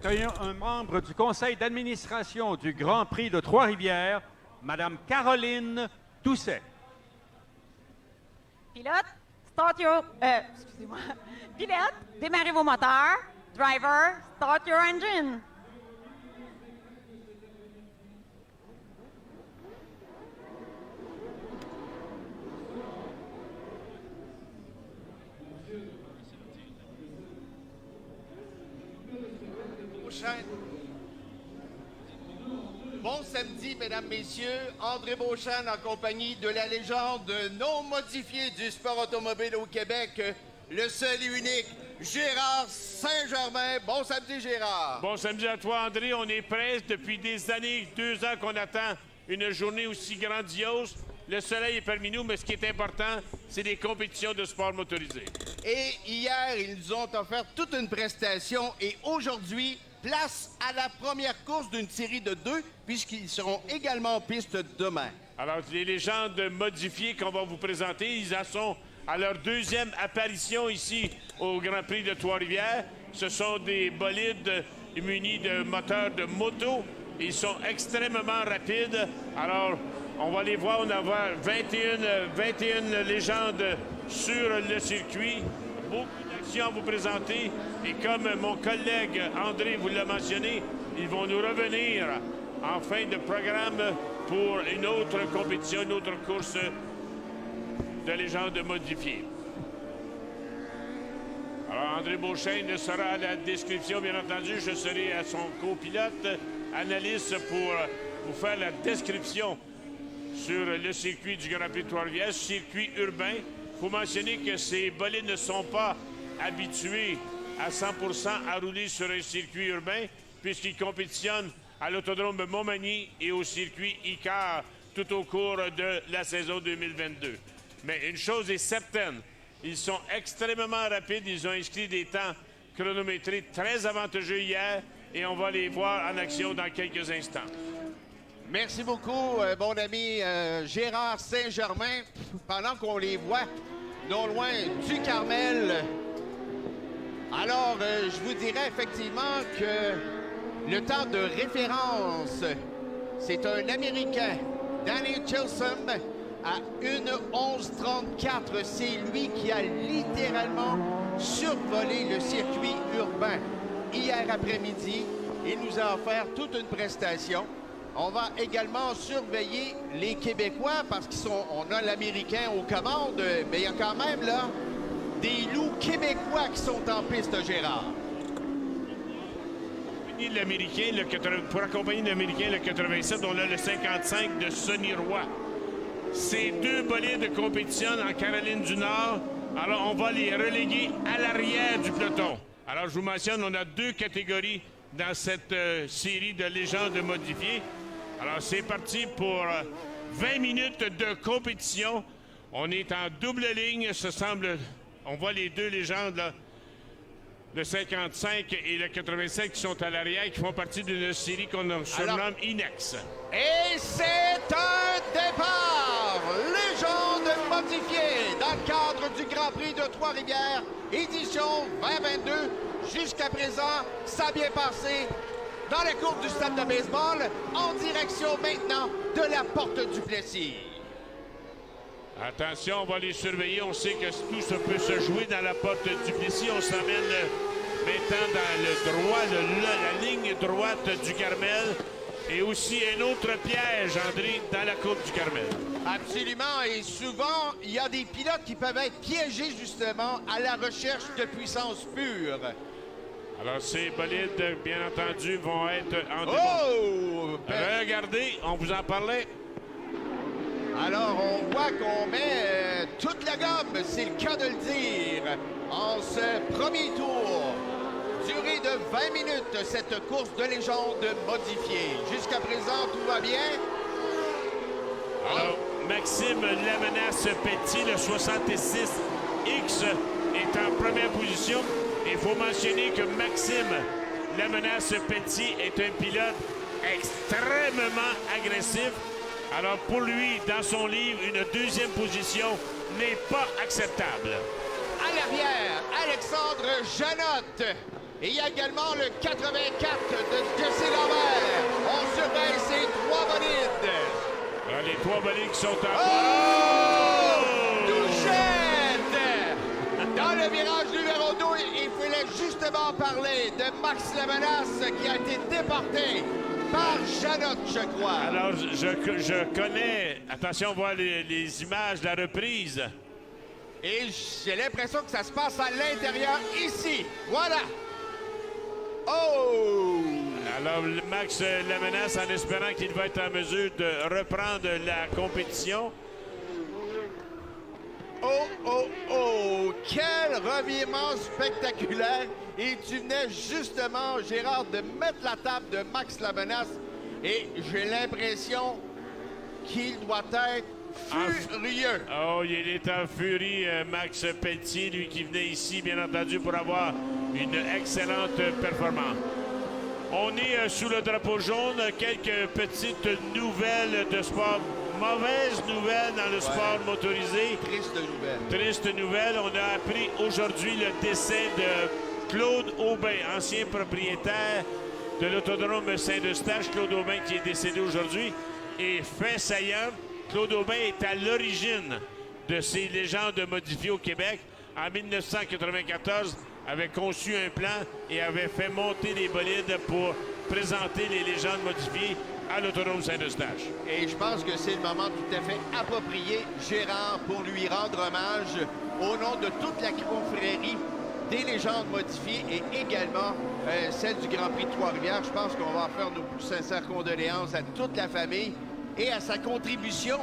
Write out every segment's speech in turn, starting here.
Accueillons un membre du conseil d'administration du Grand Prix de Trois-Rivières, Madame Caroline Doucet. Pilote, start your... excusez-moi. Pilote, démarrez vos moteurs. Driver, start your engine. Bon samedi, mesdames, messieurs. André Beauchamp en compagnie de la légende non modifiée du sport automobile au Québec, le seul et unique Gérard Saint-Germain. Bon samedi, Gérard. Bon samedi à toi, André. On est prêts depuis des années, 2 ans qu'on attend une journée aussi grandiose. Le soleil est parmi nous, mais ce qui est important, c'est des compétitions de sport motorisé. Et hier, ils nous ont offert toute une prestation. Et aujourd'hui, place à la première course d'une série de 2, puisqu'ils seront également en piste demain. Alors, les légendes modifiées qu'on va vous présenter, ils en sont à leur 2e apparition ici au Grand Prix de Trois-Rivières. Ce sont des bolides munis de moteurs de moto. Ils sont extrêmement rapides. Alors, on va les voir. On a 21 légendes sur le circuit. Beaucoup d'actions à vous présenter. Et comme mon collègue André vous l'a mentionné, ils vont nous revenir en fin de programme pour une autre compétition, une autre course de légendes modifiées. Alors, André Beauchesne sera à la description, bien entendu. Je serai à son copilote, analyste, pour vous faire la description sur le circuit du Grand Prix de Trois-Rivières, circuit urbain. Il faut mentionner que ces bolides ne sont pas habitués à 100% à rouler sur un circuit urbain, puisqu'ils compétitionnent à l'autodrome Montmagny et au circuit Icar tout au cours de la saison 2022. Mais une chose est certaine, ils sont extrêmement rapides. Ils ont inscrit des temps chronométrés très avantageux hier et on va les voir en action dans quelques instants. Merci beaucoup, mon ami Gérard Saint-Germain. Pendant qu'on les voit non loin du Carmel, alors je vous dirais effectivement que le temps de référence, c'est un Américain, Danny Chilson, à 1:11:34. C'est lui qui a littéralement survolé le circuit urbain hier après-midi. Il nous a offert toute une prestation. On va également surveiller les Québécois parce qu'on a l'Américain aux commandes, mais il y a quand même là des loups québécois qui sont en piste, Gérard. Pour accompagner l'Américain, le 87, on a le 55 de Sonny Roy. Ces 2 bolides compétitionnent en Caroline du Nord. Alors, on va les reléguer à l'arrière du peloton. Alors, je vous mentionne, on a 2 catégories dans cette série de légendes modifiées. Alors, c'est parti pour 20 minutes de compétition. On est en double ligne. On voit les 2 légendes, là, le 55 et le 85 qui sont à l'arrière, qui font partie d'une série qu'on surnomme Inex. Et c'est un départ! Légende modifiée dans le cadre du Grand Prix de Trois-Rivières, édition 2022. Jusqu'à présent, ça a bien passé dans la courbe du stade de baseball, en direction maintenant de la porte du Plessis. Attention, on va les surveiller. On sait que tout ça peut se jouer dans la porte du Plessis. On s'emmène maintenant dans le droit, la ligne droite du Carmel. Et aussi un autre piège, André, dans la courbe du Carmel. Absolument. Et souvent, il y a des pilotes qui peuvent être piégés justement à la recherche de puissance pure. Alors, ces bolides, bien entendu, vont être en Regardez, on vous en parlait. Alors, on voit qu'on met toute la gomme, c'est le cas de le dire, en ce premier tour. Durée de 20 minutes, cette course de légende modifiée. Jusqu'à présent, tout va bien. Alors, Maxime Lamenace Petit, le 66X, est en première position. Il faut mentionner que Maxime Lamenace Petit est un pilote extrêmement agressif. Alors, pour lui, dans son livre, une 2e position n'est pas acceptable. À l'arrière, Alexandre Janotte. Et il y a également le 84 de Jesse Lambert. On surveille ces 3 bolides. Alors, les 3 bolides qui sont en Touchette! Dans le virage numéro 2, il fallait justement parler de Max Lamenas qui a été déporté par Janotte, je crois. Alors, je connais. Attention, on voit les images de la reprise. Et j'ai l'impression que ça se passe à l'intérieur ici. Voilà. Oh! Alors, Max la menace en espérant qu'il va être en mesure de reprendre la compétition. Oh, oh, oh! Quel revirement spectaculaire! Et tu venais justement, Gérard, de mettre la table de Max la menace. Et j'ai l'impression qu'il doit être furieux. Oh, il est en furie, Max Pelletier, lui qui venait ici, bien entendu, pour avoir une excellente performance. On est sous le drapeau jaune. Quelques petites nouvelles de sport. Mauvaises nouvelles dans le sport motorisé. Triste nouvelle. Triste nouvelle. On a appris aujourd'hui le décès de Claude Aubin, ancien propriétaire de l'autodrome Saint-Eustache. Claude Aubin qui est décédé aujourd'hui. Et fait saillant, Claude Aubin est à l'origine de ces légendes modifiées au Québec. En 1994, avait conçu un plan et avait fait monter les bolides pour présenter les légendes modifiées à l'autodrome Saint-Eustache. Et je pense que c'est le moment tout à fait approprié, Gérard, pour lui rendre hommage au nom de toute la confrérie des légendes modifiées et également celle du Grand Prix de Trois-Rivières. Je pense qu'on va faire nos plus sincères condoléances à toute la famille et à sa contribution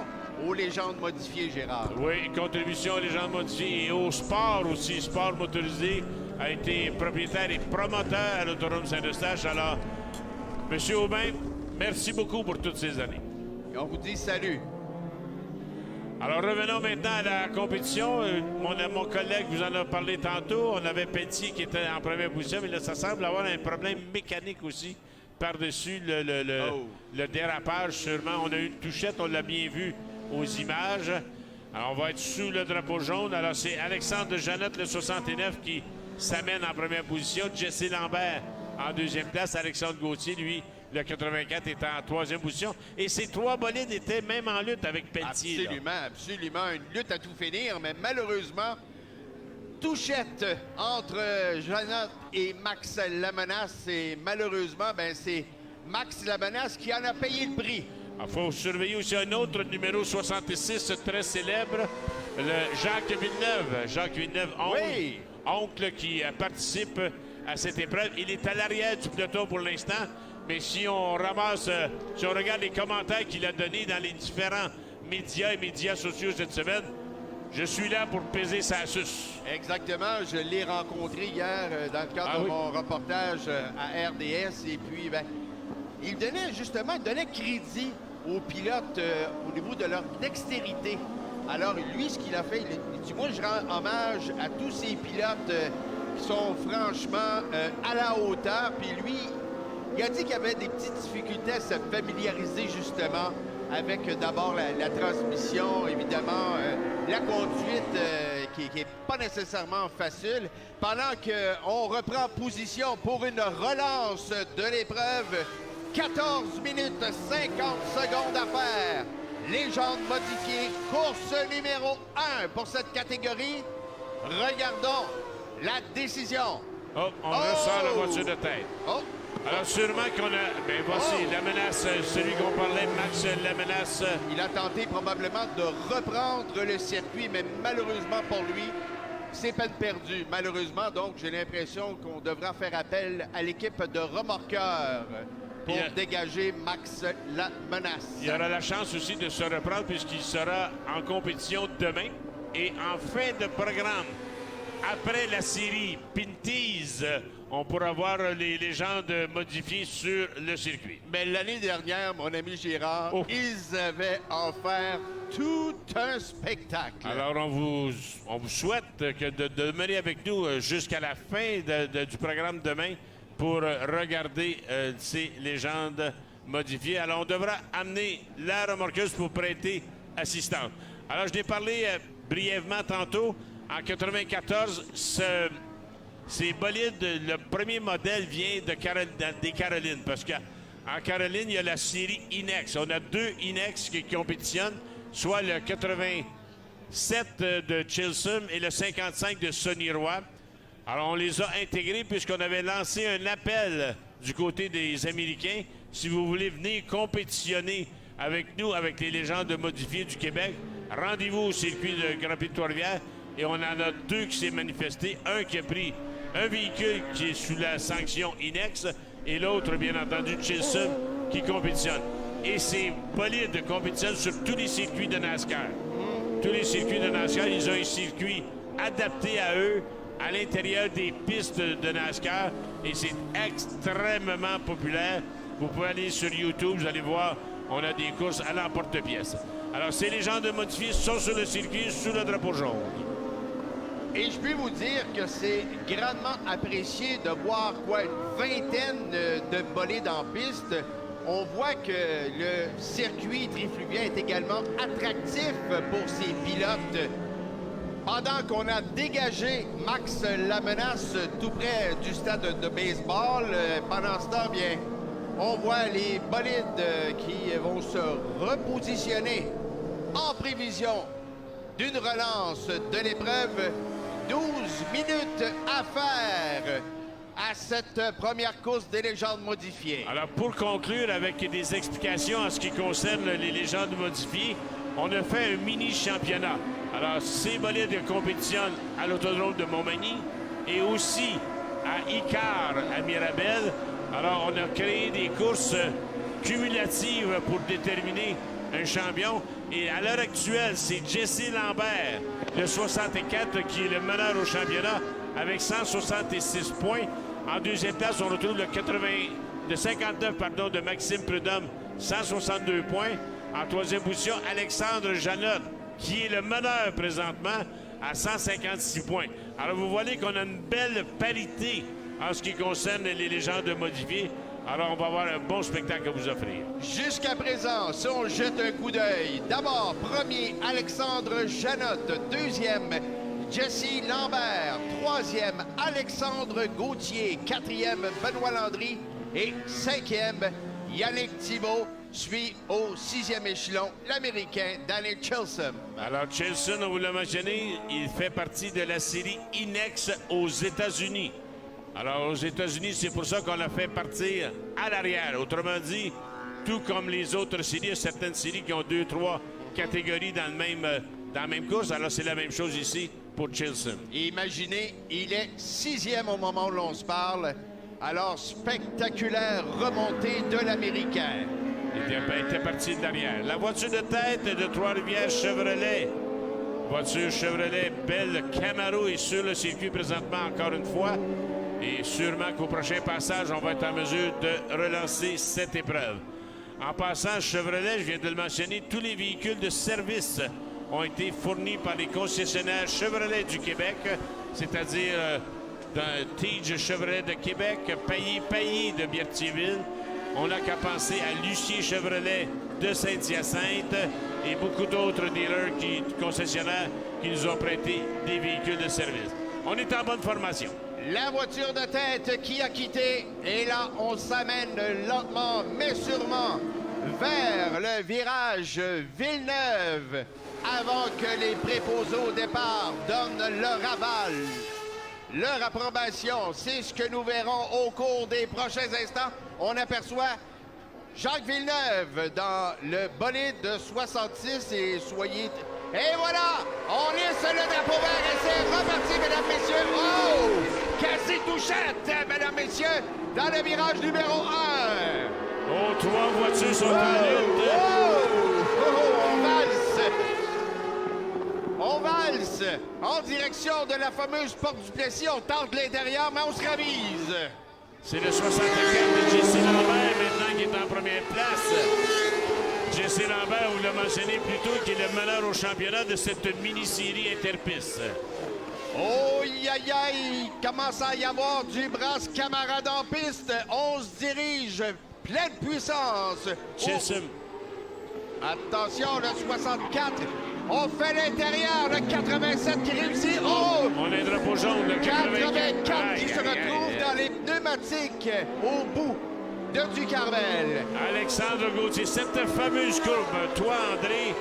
aux légendes modifiées, Gérard. Oui, contribution aux légendes modifiées et au sport aussi, sport motorisé, a été propriétaire et promoteur à l'autodrome Saint-Eustache. Alors, M. Aubin, merci beaucoup pour toutes ces années. Et on vous dit salut. Alors, revenons maintenant à la compétition. Mon collègue vous en a parlé tantôt. On avait Pelletier qui était en première position, mais là, ça semble avoir un problème mécanique aussi par-dessus le dérapage, sûrement. On a eu une touchette, on l'a bien vu aux images. Alors, on va être sous le drapeau jaune. Alors, c'est Alexandre Janotte, le 69, qui s'amène en première position. Jesse Lambert en deuxième place. Alexandre Gauthier, lui, le 84, est en troisième position. Et ces 3 bolides étaient même en lutte avec Pelletier. Absolument, absolument. Une lutte à tout finir, mais malheureusement, touchette entre Janotte et Max Lamenas. Et malheureusement, ben, c'est Max Lamenas qui en a payé le prix. Il faut surveiller aussi un autre numéro 66 très célèbre, le Jacques Villeneuve. Jacques Villeneuve, oncle qui participe à cette épreuve. Il est à l'arrière du peloton pour l'instant, mais si on ramasse, si on regarde les commentaires qu'il a donnés dans les différents médias et médias sociaux cette semaine, je suis là pour peser sa suce. Exactement. Je l'ai rencontré hier dans le cadre de mon reportage à RDS. Et puis, ben, il donnait crédit aux pilotes au niveau de leur dextérité. Alors, lui, ce qu'il a fait, il dit, moi, je rends hommage à tous ces pilotes qui sont franchement à la hauteur. Puis lui, il a dit qu'il y avait des petites difficultés à se familiariser justement avec d'abord la transmission, évidemment, la conduite qui n'est pas nécessairement facile. Pendant qu'on reprend position pour une relance de l'épreuve, 14 minutes 50 secondes à faire. Légende modifiée, course numéro 1 pour cette catégorie. Regardons la décision. Oh, on ressort la voiture de tête. Oh. Alors, sûrement qu'on a... Ben, voici la menace, celui qu'on parlait, Max la menace. Il a tenté probablement de reprendre le circuit, mais malheureusement pour lui, c'est peine perdue. Malheureusement, donc, j'ai l'impression qu'on devra faire appel à l'équipe de remorqueurs pour dégager Max la menace. Il aura la chance aussi de se reprendre puisqu'il sera en compétition demain. Et en fin de programme, après la série Pinties, on pourra voir les légendes modifiées sur le circuit. Mais l'année dernière, mon ami Gérard, ils avaient offert tout un spectacle. Alors, on vous souhaite de demeurer avec nous jusqu'à la fin du programme demain pour regarder ces légendes modifiées. Alors, on devra amener la remorqueuse pour prêter assistance. Alors, je l'ai parlé brièvement tantôt. En 94, Ces bolides, le premier modèle vient des Carolines, parce qu'en Caroline, il y a la série Inex. On a 2 Inex qui compétitionnent, soit le 87 de Chilson et le 55 de Sonny Roy. Alors, on les a intégrés puisqu'on avait lancé un appel du côté des Américains. Si vous voulez venir compétitionner avec nous, avec les légendes modifiées du Québec, rendez-vous au circuit de Grand Prix de Trois-Rivières. Et on en a 2 qui s'est manifesté. Un qui a pris un véhicule qui est sous la sanction Inex et l'autre, bien entendu, Chilson, qui compétitionne. Et ces bolides compétitionnent sur tous les circuits de NASCAR. Tous les circuits de NASCAR, ils ont un circuit adapté à eux, à l'intérieur des pistes de NASCAR. Et c'est extrêmement populaire. Vous pouvez aller sur YouTube, vous allez voir, on a des courses à l'emporte-pièce. Alors, ces légendes modifiées sont sur le circuit sous le drapeau jaune. Et je peux vous dire que c'est grandement apprécié de voir une vingtaine de bolides en piste. On voit que le circuit trifluvien est également attractif pour ces pilotes. Pendant qu'on a dégagé Max Lamenasse tout près du stade de baseball, pendant ce temps, bien, on voit les bolides qui vont se repositionner en prévision d'une relance de l'épreuve. 12 minutes à faire à cette première course des légendes modifiées. Alors, pour conclure avec des explications en ce qui concerne les légendes modifiées, on a fait un mini-championnat. Alors, ces bolides compétitionnent à l'autodrome de Montmagny et aussi à Icar, à Mirabel. Alors, on a créé des courses cumulatives pour déterminer un champion. Et à l'heure actuelle, c'est Jesse Lambert, le 64, qui est le meneur au championnat avec 166 points. En deuxième place, on retrouve le 59 de Maxime Prudhomme, 162 points. En troisième position, Alexandre Janotte, qui est le meneur présentement à 156 points. Alors, vous voyez qu'on a une belle parité en ce qui concerne les légendes modifiées. Alors, on va avoir un bon spectacle à vous offrir. Jusqu'à présent, si on jette un coup d'œil, d'abord, premier, Alexandre Janotte. Deuxième, Jesse Lambert. Troisième, Alexandre Gauthier. Quatrième, Benoît Landry. Et cinquième, Yannick Thibault suit au 6e échelon l'Américain Danny Chilson. Alors, Chilson, on vous l'a mentionné, il fait partie de la série Inex aux États-Unis. Alors, aux États-Unis, c'est pour ça qu'on l'a fait partir à l'arrière. Autrement dit, tout comme les autres séries, il y a certaines séries qui ont 2-3 catégories dans la même course. Alors, c'est la même chose ici pour Chilson. Imaginez, il est 6e au moment où l'on se parle. Alors, spectaculaire remontée de l'Américain. Il était parti de l'arrière. La voiture de tête de Trois-Rivières Chevrolet. Voiture Chevrolet belle Camaro est sur le circuit présentement encore une fois. Et sûrement qu'au prochain passage, on va être en mesure de relancer cette épreuve. En passant, Chevrolet, je viens de le mentionner, tous les véhicules de service ont été fournis par les concessionnaires Chevrolet du Québec, c'est-à-dire Tige Chevrolet de Québec, Payet de Berthierville. On n'a qu'à penser à Lucier Chevrolet de Saint-Hyacinthe et beaucoup d'autres dealers concessionnaires qui nous ont prêté des véhicules de service. On est en bonne formation. La voiture de tête qui a quitté. Et là, on s'amène lentement, mais sûrement, vers le virage Villeneuve avant que les préposés au départ donnent leur aval, leur approbation. C'est ce que nous verrons au cours des prochains instants. On aperçoit Jacques Villeneuve dans le bolide de 66 et soyez... Et voilà! On lisse le drapeau vert et c'est reparti, mesdames, messieurs. Oh! Quasi touchette, mesdames, messieurs, dans le virage numéro 1. Oh, 3 voitures sont en lutte. On valse en direction de la fameuse porte du Plessis. On tente l'intérieur, mais on se ravise. C'est le 64 de Jesse Lambert maintenant qui est en première place. Jesse Lambert, vous l'avez mentionné plus tôt, qui est le meneur au championnat de cette mini-série Interpiste. Oh, aïe, aïe, il commence à y avoir du brasse camarade en piste. On se dirige, pleine puissance. Chilson. Attention, le 64. On fait l'intérieur, le 87 qui réussit. Oh! On a un drapeau jaune, le 84 qui grip pneumatique au bout de Ducarmel. Alexandre Gauthier, cette fameuse courbe, toi, André,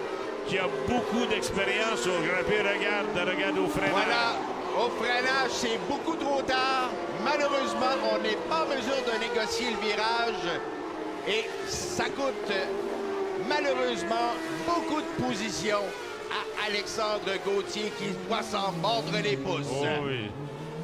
qui a beaucoup d'expérience au Grand Prix, regarde au freinage. Voilà, au freinage, c'est beaucoup trop tard. Malheureusement, on n'est pas en mesure de négocier le virage et ça coûte malheureusement beaucoup de position à Alexandre Gauthier qui doit s'en mordre les pouces. Oh oui.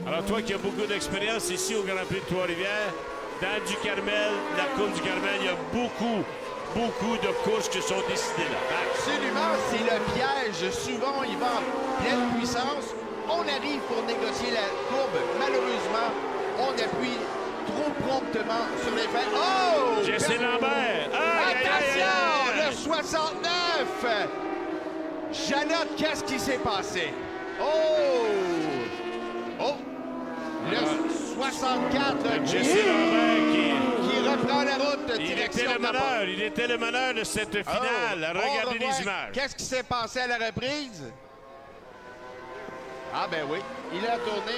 Alors toi qui as beaucoup d'expérience ici au Grand Prix de Trois-Rivières, dans Ducarmel, la Coupe du Carmel, il y a beaucoup de courses qui sont décidées là. Absolument, c'est le piège. Souvent, il va en pleine puissance. On arrive pour négocier la courbe. Malheureusement, on appuie trop promptement sur les freins. Oh! Jesse Lambert! Attention! Le 69! Jeannot, qu'est-ce qui s'est passé? Oh! Oh! Le 64 Jesse Lambert qui reprend la route de il direction était de la porte. il était le meneur de cette finale. Oh, Regardez on revoit les images. Qu'est-ce qui s'est passé à la reprise? Ah ben oui, il a tourné,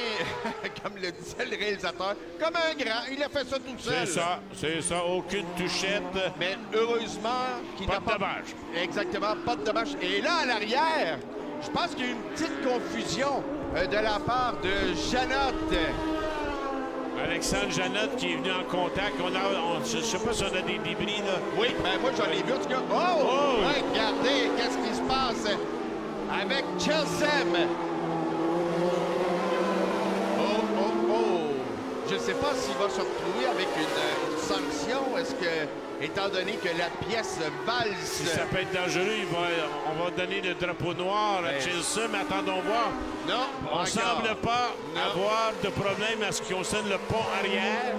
comme le disait le réalisateur, comme un grand. Il a fait ça tout seul. C'est ça, aucune touchette. Mais heureusement qu'il Pas n'a de pas... dommage. Exactement, pas de dommage. Et là, à l'arrière, je pense qu'il y a eu une petite confusion de la part de Jeannot. Alexandre Jeannot qui est venu en contact. Je ne sais pas si on a des débris là. Oui, ben moi j'en ai vu en tout cas. Oh! Oh! Regardez, qu'est-ce qui se passe avec Chelsea. Je ne sais pas s'il va se retrouver avec une sanction. Est-ce que, étant donné que la pièce valse... Si ça peut être dangereux, on va donner le drapeau noir à Chelsea, mais attendons voir. Non, On ne semble pas avoir de problème à ce qui concerne le pont arrière.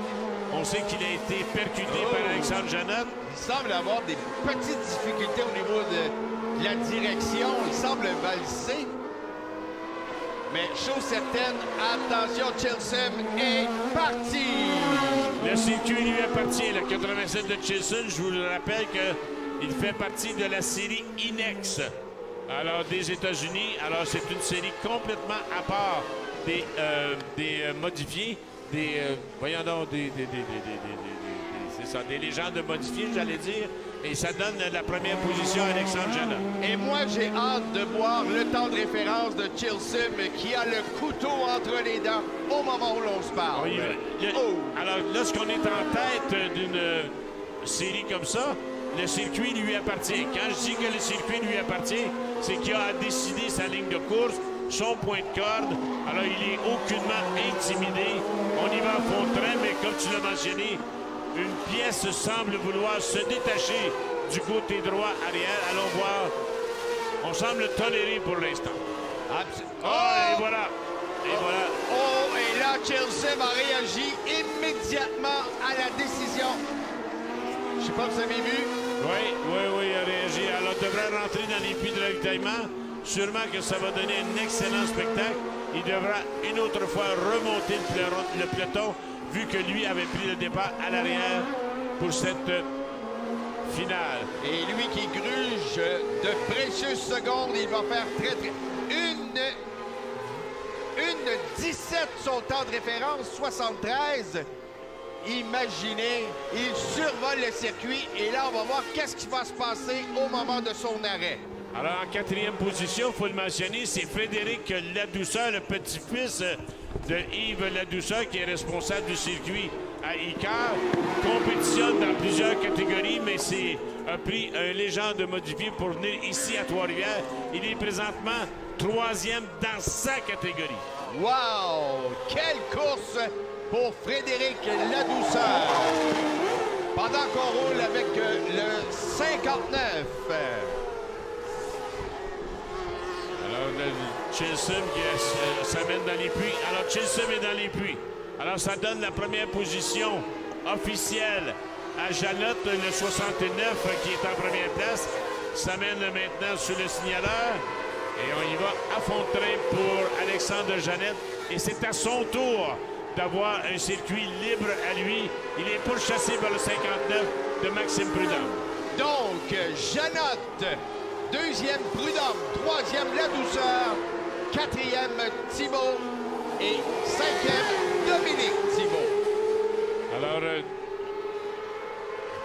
On sait qu'il a été percuté par Alexandre Jeannot. Il semble avoir des petites difficultés au niveau de la direction. Il semble valser. Mais chose certaine, attention, Chelsea est parti! Le circuit lui appartient, le 87 de Chilson. Je vous le rappelle qu'il fait partie de la série Inex. Alors, des États-Unis. Alors, c'est une série complètement à part des modifiés. Voyons donc, c'est ça, des légendes modifiées, j'allais dire. Et ça donne la première position à Alexandre Jeannot. Et moi, j'ai hâte de voir le temps de référence de Chilson qui a le couteau entre les dents au moment où l'on se parle. Alors, lorsqu'on est en tête d'une série comme ça, le circuit lui appartient. Quand je dis que le circuit lui appartient, c'est qu'il a décidé sa ligne de course, son point de corde. Alors, il est aucunement intimidé. On y va à fond de train, mais comme tu l'as mentionné, une pièce semble vouloir se détacher du côté droit arrière. Allons voir. On semble tolérer pour l'instant. Et voilà. Et voilà. Oh, et là, Chelsea a réagi immédiatement à la décision. Je sais pas si vous avez vu. Oui, il a réagi. Alors, il devrait rentrer dans les puits de ravitaillement. Sûrement que ça va donner un excellent spectacle. Il devra une autre fois remonter le peloton, vu que lui avait pris le départ à l'arrière pour cette finale. Et lui qui gruge de précieuses secondes, il va faire une 17 son temps de référence, 73. Imaginez, il survole le circuit et là, on va voir qu'est-ce qui va se passer au moment de son arrêt. Alors, en quatrième position, il faut le mentionner, c'est Frédéric Ladouceur, le petit-fils de Yves Ladouceur, qui est responsable du circuit à Icar. Compétitionne dans plusieurs catégories, mais c'est un prix, un légende modifié pour venir ici à Trois-Rivières. Il est présentement 3e dans sa catégorie. Wow! Quelle course pour Frédéric Ladouceur! Pendant qu'on roule avec le 59. Alors, Chilson qui s'amène dans les puits. Alors, Chilson est dans les puits. Alors, ça donne la première position officielle à Jeannot, le 69, qui est en première place. S'amène maintenant sur le signaleur. Et on y va à fond de train pour Alexandre Jeannot. Et c'est à son tour d'avoir un circuit libre à lui. Il est pourchassé par le 59 de Maxime Prudhomme. Donc, Jeannot, 2e Prudhomme, 3e Ladouceur, 4e Thibault et 5e Dominique Thibault.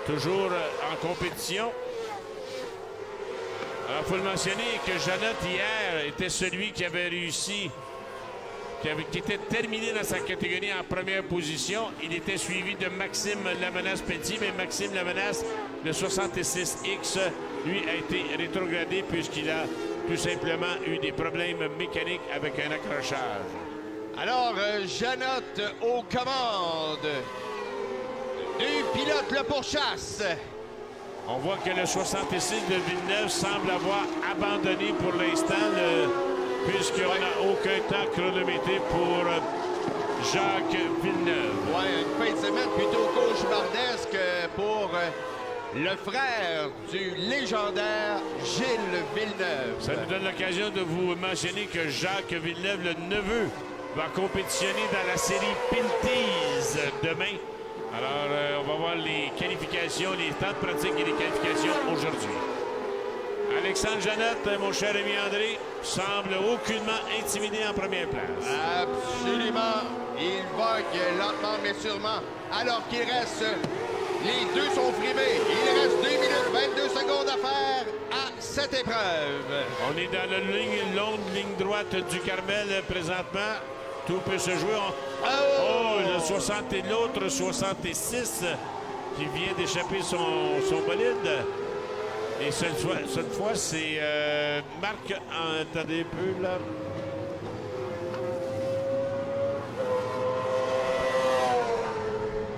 toujours en compétition. Alors, il faut le mentionner que Janot, hier, était celui qui avait réussi, qui était terminé dans sa catégorie en première position. Il était suivi de Maxime Lamenas-Petit, mais Maxime Lamenas, le 66X, lui, a été rétrogradé puisqu'il a tout simplement eu des problèmes mécaniques avec un accrochage. Alors, Janot aux commandes du pilote Le Pourchasse. On voit que le 66 de Villeneuve semble avoir abandonné pour l'instant, puisqu'on n'a aucun temps chronométré pour Jacques Villeneuve. Oui, une fin de semaine plutôt cauchemardesque pour le frère du légendaire Gilles Villeneuve. Ça nous donne l'occasion de vous mentionner que Jacques Villeneuve, le neveu, va compétitionner dans la série Pinties demain. Alors, on va voir les qualifications, les temps de pratique et les qualifications aujourd'hui. Alexandre Janot, mon cher ami André, semble aucunement intimidé en première place. Absolument. Il vogue lentement mais sûrement. Alors qu'il reste... Les deux sont frimés. Il reste 2 minutes 22 secondes à faire à cette épreuve. On est dans la longue ligne droite du Carmel présentement. Tout peut se jouer. Le 60 et l'autre 66 qui vient d'échapper son bolide. Et cette fois c'est Marc. Attendez un peu là.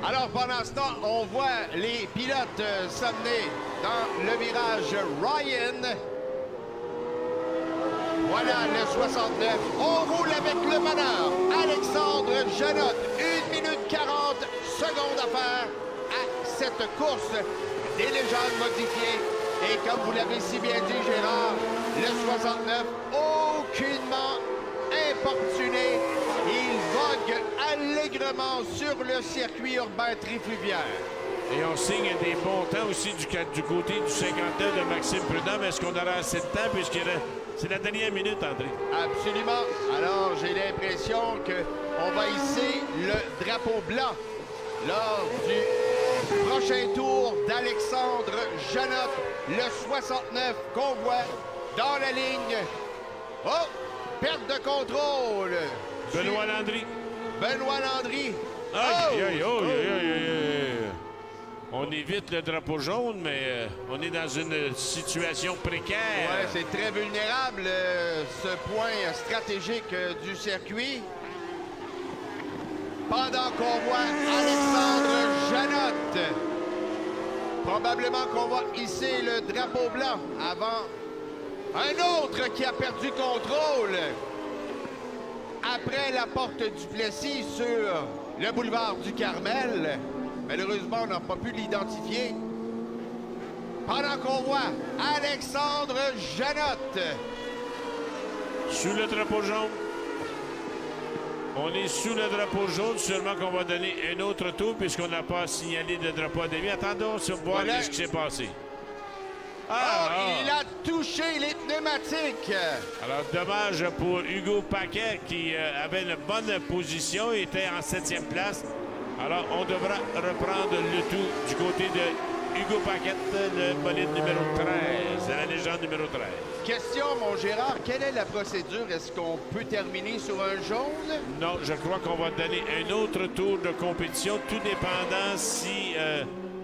Alors, pendant ce temps, on voit les pilotes s'amener dans le virage Ryan. Voilà le 69. On roule avec le meneur, Alexandre Janot. 1 minute 40 secondes à faire à cette course des légendes modifiées. Et comme vous l'avez si bien dit, Gérard, le 69, aucunement importuné. Il vogue allègrement sur le circuit urbain trifluviaire. Et on signe des bons temps aussi du côté du 59 de Maxime Prudhomme. Est-ce qu'on aura assez de temps puisque c'est la dernière minute, André? Absolument. Alors, j'ai l'impression qu'on va hisser le drapeau blanc lors du prochain tour d'Alexandre Janot, le 69 qu'on voit dans la ligne. Oh! Perte de contrôle. Benoît Landry. Benoît Landry. Aïe, aïe, aïe, aïe, aïe. On évite le drapeau jaune, mais on est dans une situation précaire. Ouais, c'est très vulnérable, ce point stratégique du circuit. Pendant qu'on voit Alexandre Janot, probablement qu'on va hisser le drapeau blanc avant un autre qui a perdu contrôle après la porte du Plessis sur le boulevard du Carmel. Malheureusement, on n'a pas pu l'identifier. Pendant qu'on voit Alexandre Janot. Sous le drapeau jaune. On est sous le drapeau jaune. Sûrement qu'on va donner un autre tour puisqu'on n'a pas signalé de drapeau à demi. Attendons sur voir Voilà. ce qui s'est passé. Il a touché les pneumatiques. Alors, dommage pour Hugo Paquet qui avait une bonne position. Il était en 7e place. Alors, on devra reprendre le tout du côté de Hugo Paquet, le bolide numéro 13, la légende numéro 13. Question, mon Gérard, quelle est la procédure? Est-ce qu'on peut terminer sur un jaune? Non, je crois qu'on va donner un autre tour de compétition, tout dépendant si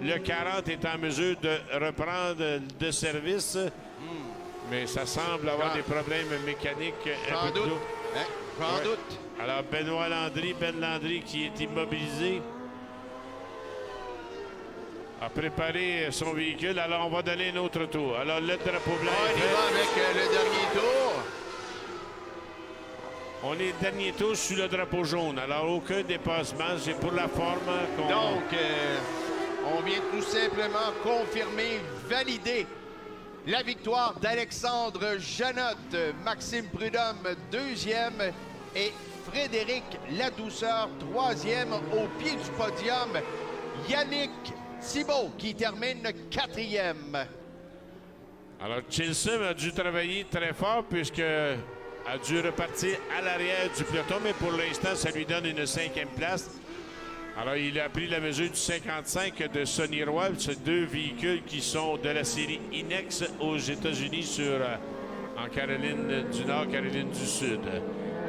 le 40 est en mesure de reprendre de service. Mais ça semble avoir des problèmes mécaniques. Sans doute. Hein? Sans doute. Alors, Benoît Landry, Ben Landry qui est immobilisé, a préparé son véhicule. Alors, on va donner un autre tour. Alors, le drapeau blanc. On y va avec le dernier tour. On est dernier tour sur le drapeau jaune. Alors, aucun dépassement. C'est pour la forme qu'on... Donc, on vient tout simplement confirmer, valider la victoire d'Alexandre Janot, Maxime Prudhomme, 2e, et Frédéric Ladouceur, 3e. Au pied du podium, Yannick Thibault, qui termine 4e. Alors, Chilson a dû travailler très fort puisque a dû repartir à l'arrière du peloton, mais pour l'instant, ça lui donne une 5e place. Alors, il a pris la mesure du 55 de Sonny Roy. Ces deux véhicules qui sont de la série Inex aux États-Unis en Caroline du Nord, Caroline du Sud.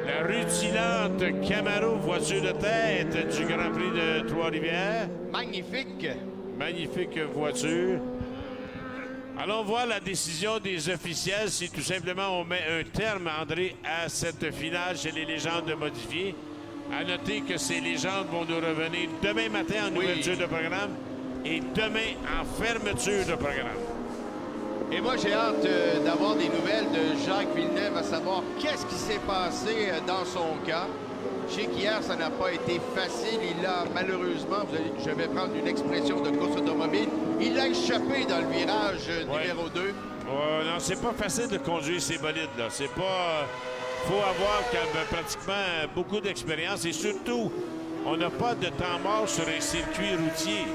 La rutilante Camaro, voiture de tête du Grand Prix de Trois-Rivières. Magnifique. Magnifique voiture. Allons voir la décision des officiels si tout simplement on met un terme, André, à cette finale chez les légendes modifiées. À noter que ces légendes vont nous revenir demain matin en ouverture de programme et demain en fermeture de programme. Et moi, j'ai hâte d'avoir des nouvelles de Jacques Villeneuve, à savoir qu'est-ce qui s'est passé dans son cas. Je sais qu'hier, ça n'a pas été facile. Il a malheureusement, je vais prendre une expression de course automobile, il a échappé dans le virage numéro 2. Non, c'est pas facile de conduire ces bolides-là. C'est pas... faut avoir pratiquement beaucoup d'expérience et surtout, on n'a pas de temps mort sur un circuit routier.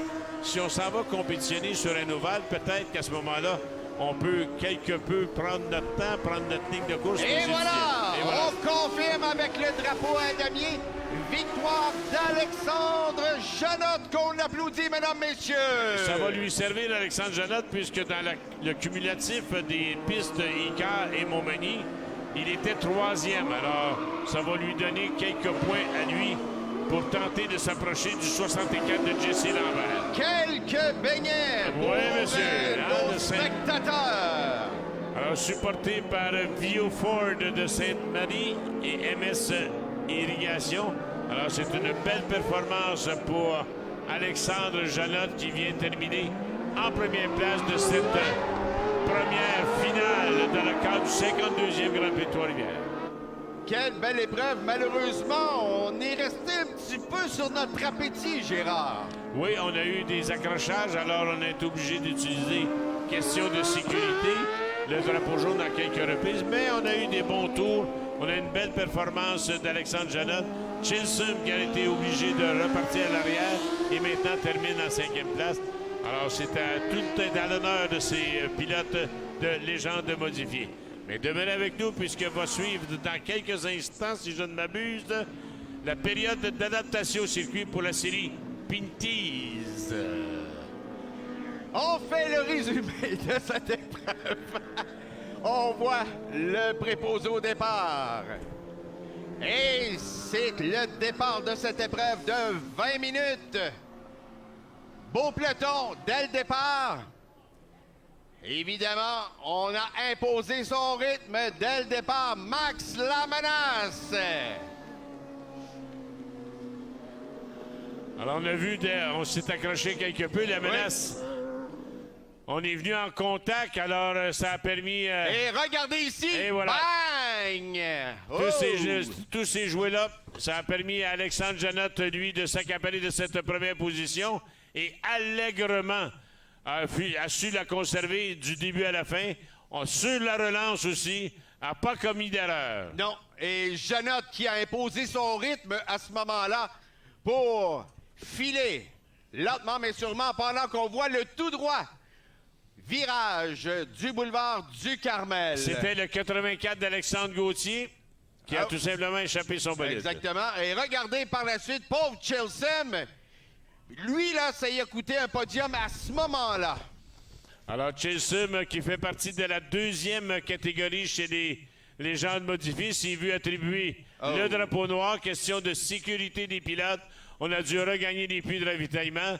Si on s'en va compétitionner sur un ovale, peut-être qu'à ce moment-là, on peut quelque peu prendre notre temps, prendre notre ligne de course. Et voilà! On confirme avec le drapeau à damier. Victoire d'Alexandre Janotte, qu'on applaudit, mesdames, messieurs. Ça va lui servir, Alexandre Janotte, puisque dans le cumulatif des pistes Icar et Montmagny, il était 3e. Alors, ça va lui donner quelques points à lui pour tenter de s'approcher du 64 de Jesse Lambert. Quelques beignets pour nos spectateurs. Alors, supporté par Vio Ford de Sainte-Marie et MS Irrigation. Alors, c'est une belle performance pour Alexandre Janotte qui vient terminer en première place de cette première finale dans le cadre du 52e Grand Prix de Trois-Rivières. Quelle belle épreuve. Malheureusement, on est resté un petit peu sur notre appétit, Gérard. Oui, on a eu des accrochages, alors on a été obligé d'utiliser question de sécurité, le drapeau jaune à quelques reprises, mais on a eu des bons tours. On a une belle performance d'Alexandre Janotte. Chilson qui a été obligé de repartir à l'arrière et maintenant termine en 5e place. Alors, tout est à l'honneur de ces pilotes de légende modifiés. Mais demeurez avec nous puisque va suivre dans quelques instants, si je ne m'abuse, la période d'adaptation au circuit pour la série Pinties. On fait le résumé de cette épreuve. On voit le préposé au départ. Et c'est le départ de cette épreuve de 20 minutes. Beau peloton dès le départ. Évidemment, on a imposé son rythme dès le départ. Max la menace. Alors, on a vu, on s'est accroché quelque peu, la menace. Oui. On est venu en contact, alors ça a permis... Et regardez ici, et voilà. Bang! Tous ces jouets-là, ça a permis à Alexandre Janotte, lui, de s'accaparer de cette première position et allègrement a su la conserver du début à la fin. Sur la relance aussi, n'a pas commis d'erreur. Non, et Janotte qui a imposé son rythme à ce moment-là pour filer lentement mais sûrement pendant qu'on voit le tout droit virage du boulevard du Carmel. C'était le 84 d'Alexandre Gauthier qui a tout simplement échappé son bolide. Exactement. Et regardez par la suite, pauvre Chilson. Lui, là, ça y a coûté un podium à ce moment-là. Alors, Chilson, qui fait partie de la 2e catégorie chez les légendes modifiées, s'est vu attribuer le drapeau noir. Question de sécurité des pilotes. On a dû regagner des puits de ravitaillement.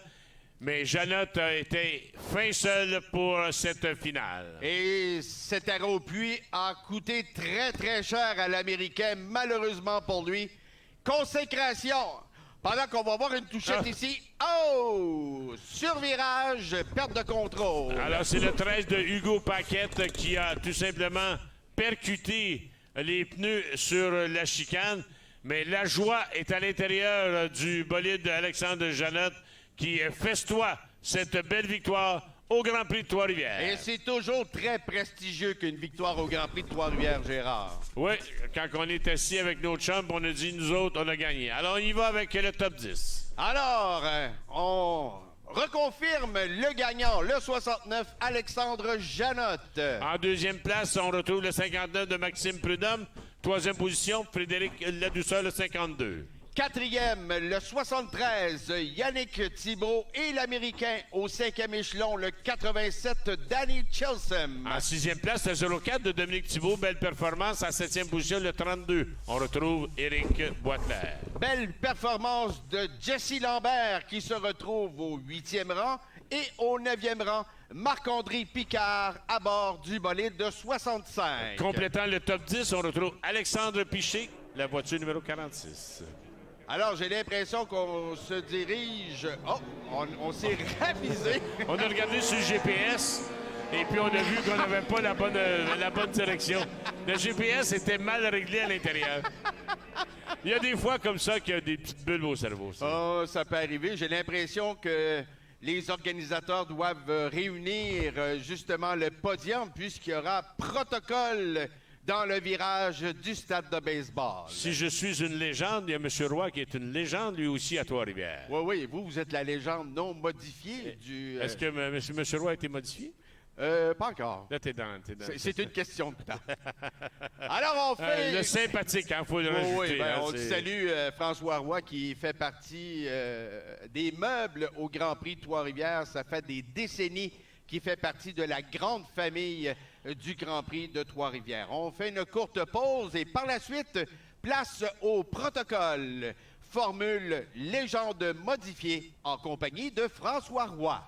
Mais Janotte a été fin seul pour cette finale. Et cet arrêt au puits a coûté très, très cher à l'Américain, malheureusement pour lui. Consécration. Pendant qu'on va voir une touchette ici. Oh! Survirage, perte de contrôle. Alors, c'est le 13 de Hugo Paquette qui a tout simplement percuté les pneus sur la chicane. Mais la joie est à l'intérieur du bolide d'Alexandre Janotte qui festoie cette belle victoire au Grand Prix de Trois-Rivières. Et c'est toujours très prestigieux qu'une victoire au Grand Prix de Trois-Rivières, Gérard. Oui, quand on est assis avec nos chums, on a dit, nous autres, on a gagné. Alors, on y va avec le top 10. Alors, on reconfirme le gagnant, le 69, Alexandre Janotte. En 2e place, on retrouve le 59 de Maxime Prudhomme. 3e position, Frédéric Ladouceur, le 52. Quatrième, le 73, Yannick Thibault. Et l'Américain au 5e échelon, le 87, Danny Chelsom. En 6e place, le 04 de Dominique Thibault. Belle performance. En 7e position, le 32. On retrouve Éric Boisclair. Belle performance de Jesse Lambert qui se retrouve au 8e rang. Et au 9e rang, Marc-André Picard à bord du bolide de 65. Complétant le top 10, on retrouve Alexandre Piché, la voiture numéro 46. Alors, j'ai l'impression qu'on se dirige... Oh, on s'est ravisé. On a regardé sur le GPS et puis on a vu qu'on n'avait pas la bonne direction. Le GPS était mal réglé à l'intérieur. Il y a des fois comme ça qu'il y a des petites bulles au cerveau. Ça. Oh, ça peut arriver. J'ai l'impression que les organisateurs doivent réunir justement le podium puisqu'il y aura protocole dans le virage du stade de baseball. Si je suis une légende, il y a M. Roy qui est une légende lui aussi à Trois-Rivières. Oui, oui, vous êtes la légende non modifiée du... Est-ce que M. Roy a été modifié? Pas encore. Là, t'es dans C'est une question de temps. Alors, on fait... le sympathique, il faut le rajouter. Oui, ben, hein, on salue François Roy qui fait partie des meubles au Grand Prix de Trois-Rivières. Ça fait des décennies qu'il fait partie de la grande famille du Grand Prix de Trois-Rivières. On fait une courte pause et par la suite, place au protocole. Formule légende modifiée en compagnie de François Roy.